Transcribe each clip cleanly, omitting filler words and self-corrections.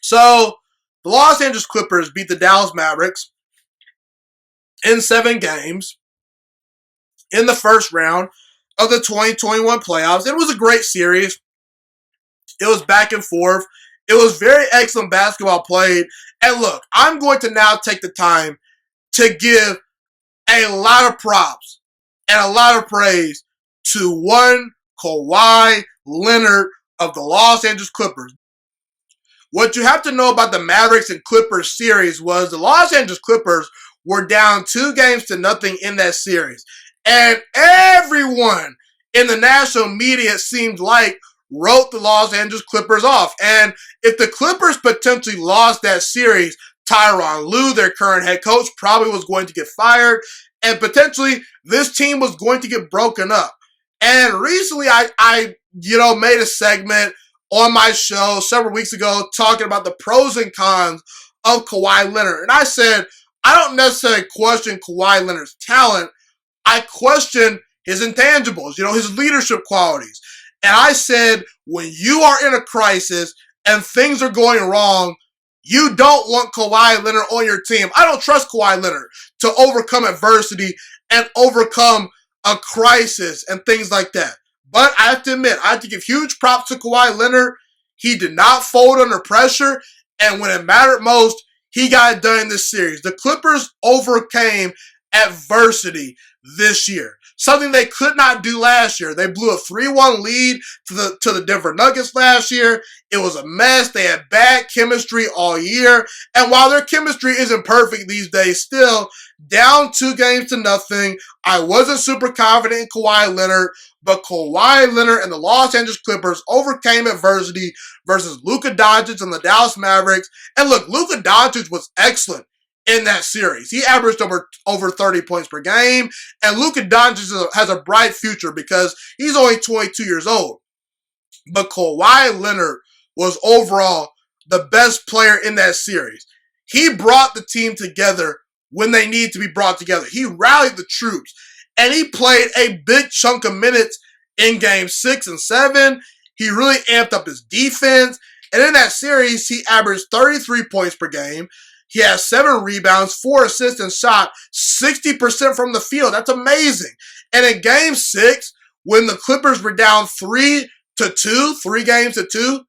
So, the Los Angeles Clippers beat the Dallas Mavericks in 7 games in the first round of the 2021 playoffs. It was a great series. It was back and forth. It was very excellent basketball played. And look, I'm going to now take the time to give a lot of props and a lot of praise to one Kawhi Leonard of the Los Angeles Clippers. What you have to know about the Mavericks and Clippers series was the Los Angeles Clippers were down 2-0 in that series. And everyone in the national media, it seemed like, wrote the Los Angeles Clippers off. And if the Clippers potentially lost that series, Tyronn Lue, their current head coach, probably was going to get fired. And potentially this team was going to get broken up. And recently I made a segment on my show several weeks ago talking about the pros and cons of Kawhi Leonard. And I said, I don't necessarily question Kawhi Leonard's talent. I question his intangibles, his leadership qualities. And I said, when you are in a crisis and things are going wrong, you don't want Kawhi Leonard on your team. I don't trust Kawhi Leonard to overcome adversity and overcome a crisis and things like that. But I have to admit, I have to give huge props to Kawhi Leonard. He did not fold under pressure, and when it mattered most, he got it done in this series. The Clippers overcame adversity this year, something they could not do last year. They blew a 3-1 lead to the Denver Nuggets last year. It was a mess. They had bad chemistry all year, and while their chemistry isn't perfect these days, still down 2-0. I wasn't super confident in Kawhi Leonard, but Kawhi Leonard and the Los Angeles Clippers overcame adversity versus Luka Dončić and the Dallas Mavericks. And look, Luka Dončić was excellent in that series. He averaged over 30 points per game, and Luka Dončić has a bright future because he's only 22 years old. But Kawhi Leonard was overall the best player in that series. He brought the team together when they needed to be brought together. He rallied the troops, and he played a big chunk of minutes in Game 6 and 7. He really amped up his defense, and in that series, he averaged 33 points per game. He has 7 rebounds, 4 assists, and shot 60% from the field. That's amazing. And in Game 6, when the Clippers were down 3-2, 3-2,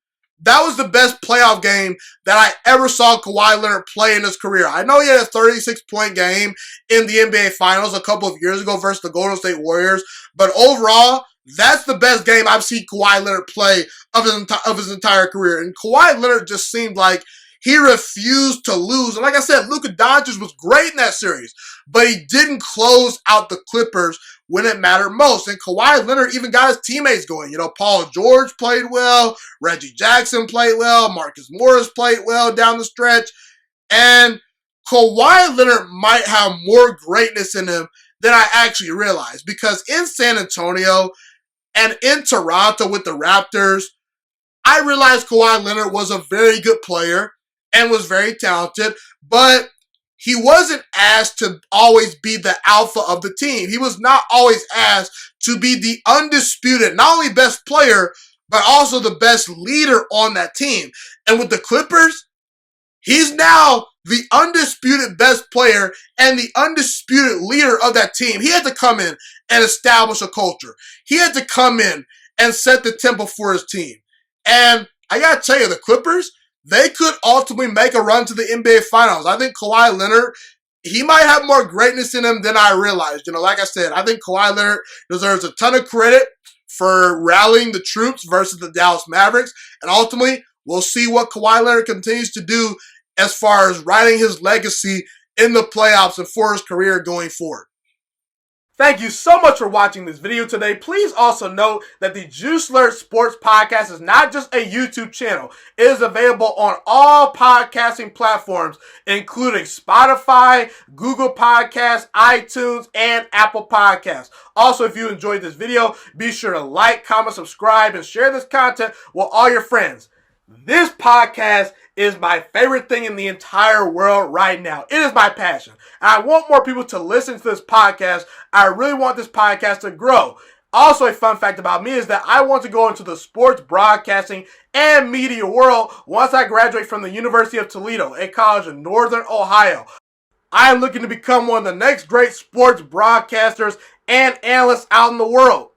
that was the best playoff game that I ever saw Kawhi Leonard play in his career. I know he had a 36-point game in the NBA Finals a couple of years ago versus the Golden State Warriors, but overall, that's the best game I've seen Kawhi Leonard play of his entire career. And Kawhi Leonard just seemed like he refused to lose. And like I said, Luka Dončić was great in that series, but he didn't close out the Clippers when it mattered most. And Kawhi Leonard even got his teammates going. Paul George played well, Reggie Jackson played well, Marcus Morris played well down the stretch. And Kawhi Leonard might have more greatness in him than I actually realized, because in San Antonio and in Toronto with the Raptors, I realized Kawhi Leonard was a very good player and was very talented, but he wasn't asked to always be the alpha of the team. He was not always asked to be the undisputed, not only best player, but also the best leader on that team. And with the Clippers, he's now the undisputed best player and the undisputed leader of that team. He had to come in and establish a culture. He had to come in and set the tempo for his team. And I gotta tell you, the Clippers, they could ultimately make a run to the NBA Finals. I think Kawhi Leonard, he might have more greatness in him than I realized. Like I said, I think Kawhi Leonard deserves a ton of credit for rallying the troops versus the Dallas Mavericks. And ultimately, we'll see what Kawhi Leonard continues to do as far as writing his legacy in the playoffs and for his career going forward. Thank you so much for watching this video today. Please also note that the Juice Alert Sports Podcast is not just a YouTube channel. It is available on all podcasting platforms, including Spotify, Google Podcasts, iTunes, and Apple Podcasts. Also, if you enjoyed this video, be sure to like, comment, subscribe, and share this content with all your friends. This podcast is my favorite thing in the entire world right now. It is my passion. And I want more people to listen to this podcast. I really want this podcast to grow. Also, a fun fact about me is that I want to go into the sports broadcasting and media world once I graduate from the University of Toledo, a college in Northern Ohio. I am looking to become one of the next great sports broadcasters and analysts out in the world.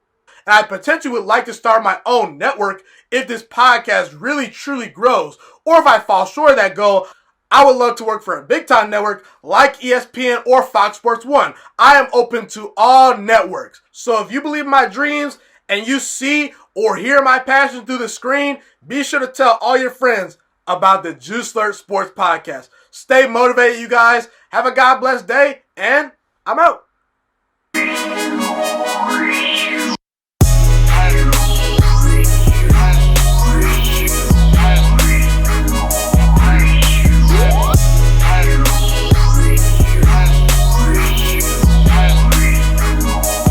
And I potentially would like to start my own network if this podcast really truly grows. Or if I fall short of that goal, I would love to work for a big time network like ESPN or Fox Sports 1. I am open to all networks. So if you believe in my dreams and you see or hear my passion through the screen, be sure to tell all your friends about the Juice Alert Sports Podcast. Stay motivated, you guys. Have a God bless day, and I'm out.